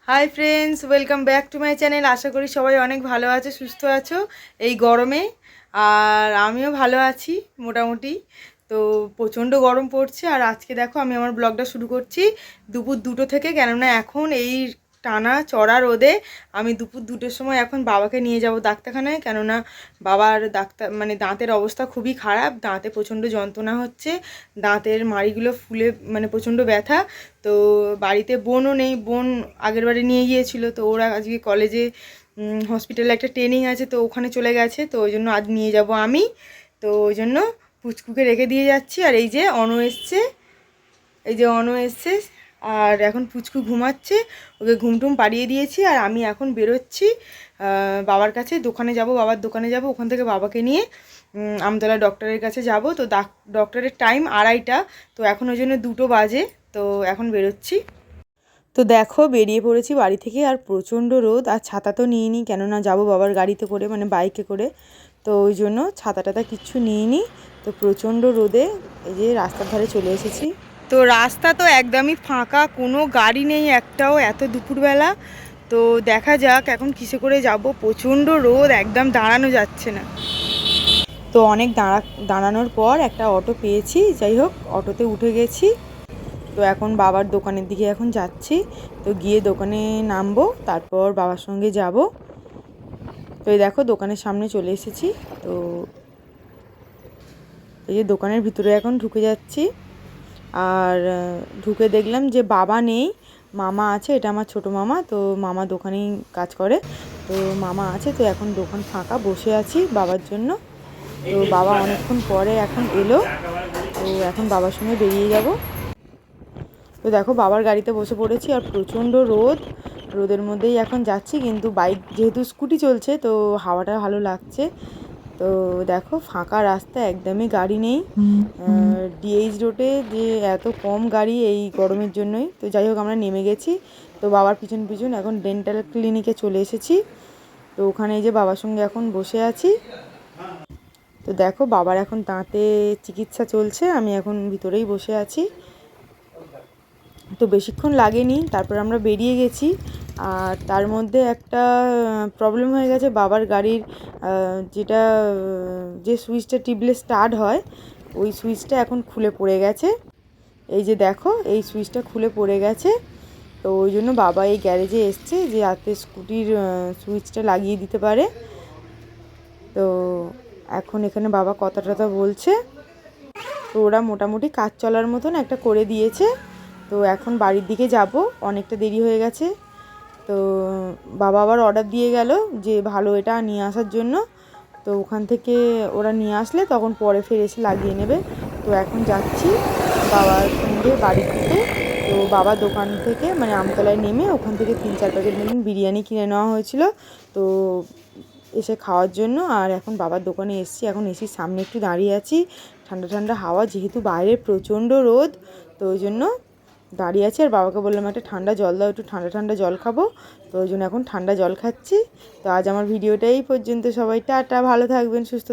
High friends, welcome back to my channel. আশা করি সবাই অনেক ভালো আছো, সুস্থ আছো এই গরমে। আর আমিও ভালো আছি মোটামুটি। তো প্রচণ্ড গরম পড়ছে। আর আজকে দেখো আমি আমার ব্লগটা শুরু করছি দুপুর 2টো থেকে, কেননা এখন এই টানা চড়া রোদে আমি দুপুর 2টোর সময় এখন বাবাকে নিয়ে যাব ডাক্তারখানায়। কেননা বাবার মানে দাঁতের অবস্থা খুবই খারাপ, দাঁতে প্রচণ্ড যন্ত্রণা হচ্ছে, দাঁতের মাড়িগুলো ফুলে মানে প্রচণ্ড ব্যথা। তো বাড়িতে বোনও নেই, বোন আগের বারে নিয়ে গিয়েছিল, তো ওরা আজকে কলেজে হসপিটালে একটা ট্রেনিং আছে, তো ওখানে চলে গেছে, তো ওই জন্য আজ নিয়ে যাব আমি। তো ওই জন্য পুচকুকে রেখে দিয়ে যাচ্ছি। আর এই যে এসছে, এই যে এসছে। আর এখন পুচকু ঘুমাচ্ছে, ওকে ঘুমটুম পাড়িয়ে দিয়েছি। আর আমি এখন বেরোচ্ছি বাবার কাছে, দোকানে যাব, বাবার দোকানে যাব, ওখান থেকে বাবাকে নিয়ে আমতলা ডক্টরের কাছে যাব। তো ডক্টরের টাইম 2:30, তো এখন ওই জন্য 2টো বাজে। তো এখন বেরোচ্ছি। তো দেখো বেরিয়ে পড়েছি বাড়ি থেকে। আর প্রচণ্ড রোদ, আর ছাতা তো নিইনি, কেননা যাব বাবার গাড়িতে করে, মানে বাইকে করে। তো ওই জন্য ছাতা টাতা কিচ্ছু নিইনি। তো প্রচণ্ড রোদে এই যে রাস্তার ধারে চলে এসেছি। তো রাস্তা তো একদমই ফাঁকা, কোনো গাড়ি নেই একটাও, এত দুপুরবেলা। তো দেখা যাক এখন কিসে করে যাব, প্রচণ্ড রোদ, একদম দাঁড়ানো যাচ্ছে না। তো অনেক দাঁড়ানোর পর একটা অটো পেয়েছি, যাই হোক অটোতে উঠে গেছি। তো এখন বাবার দোকানের দিকে এখন যাচ্ছি। তো গিয়ে দোকানে নামবো, তারপর বাবার সঙ্গে যাব। তো এই দেখো দোকানের সামনে চলে এসেছি। তো এই যে দোকানের ভিতরে এখন ঢুকে যাচ্ছি। আর ঢুকে দেখলাম যে বাবা নেই, মামা আছে, এটা আমার ছোটো মামা। তো মামা দোকানেই কাজ করে, তো মামা আছে। তো এখন দোকান ফাঁকা, বসে আছি বাবার জন্য। তো বাবা অনেকক্ষণ পরে এখন এলো, তো এখন বাবার সঙ্গে বেরিয়ে যাব। তো দেখো বাবার গাড়িতে বসে পড়েছি, আর প্রচণ্ড রোদের মধ্যেই এখন যাচ্ছি। কিন্তু বাইক যেহেতু স্কুটি চলছে, তো হাওয়াটা ভালো লাগছে। তো দেখো ফাঁকা রাস্তা, একদমই গাড়ি নেই। ডিএইচ রোডে যে এত কম গাড়ি এই গরমের জন্যই। তো যাই হোক আমরা নেমে গেছি। তো বাবার পিছন পিছন এখন ডেন্টাল ক্লিনিকে চলে এসেছি। তো ওখানে এই যে বাবার সঙ্গে এখন বসে আছি। তো দেখো বাবার এখন দাঁতে চিকিৎসা চলছে, আমি এখন ভিতরেই বসে আছি। তো বেশিক্ষণ লাগেনি, তারপর আমরা বেরিয়ে গেছি। আর তার মধ্যে একটা প্রবলেম হয়ে গেছে, বাবার গাড়ির যেটা যে সুইচটা টিপলে স্টার্ট হয়, ওই সুইচটা এখন খুলে পড়ে গেছে। এই যে দেখো এই সুইচটা খুলে পড়ে গেছে। তো ওই জন্য বাবা এই গ্যারেজে এসছে যে যাতে স্কুটির সুইচটা লাগিয়ে দিতে পারে। তো এখন এখানে বাবা কথা টথা বলছে। তো ওরা মোটামুটি কাজ চলার মতন একটা করে দিয়েছে। তো এখন বাড়ির দিকে যাব, অনেকটা দেরি হয়ে গেছে। তো বাবা আবার অর্ডার দিয়ে গেল যে ভালো এটা নিয়ে আসার জন্য। তো ওখান থেকে ওরা নিয়ে আসলে তখন পরে ফের এসে লাগিয়ে নেবে। তো এখন যাচ্ছি বাবার সঙ্গে বাড়ির দিকে। তো বাবা দোকান থেকে মানে আমতলায় নেমে ওখান থেকে 3-4 প্যাকেট মতন বিরিয়ানি কিনে নেওয়া হয়েছিল, তো এসে খাওয়ার জন্য। আর এখন বাবার দোকানে এসেছি, এখন এসির সামনে একটু দাঁড়িয়ে আছি, ঠান্ডা ঠান্ডা হাওয়া, যেহেতু বাইরে প্রচণ্ড রোদ, তো ওই জন্য দাঁড়িয়ে আছি। আর বাবাকে বললাম একটা ঠান্ডা জল দাও, একটু ঠান্ডা ঠান্ডা জল খাবো। তো ওই জন্য এখন ঠান্ডা জল খাচ্ছি। তো আজ আমার ভিডিওটা এই পর্যন্ত। সবাই টাটা, ভালো থাকবেন, সুস্থ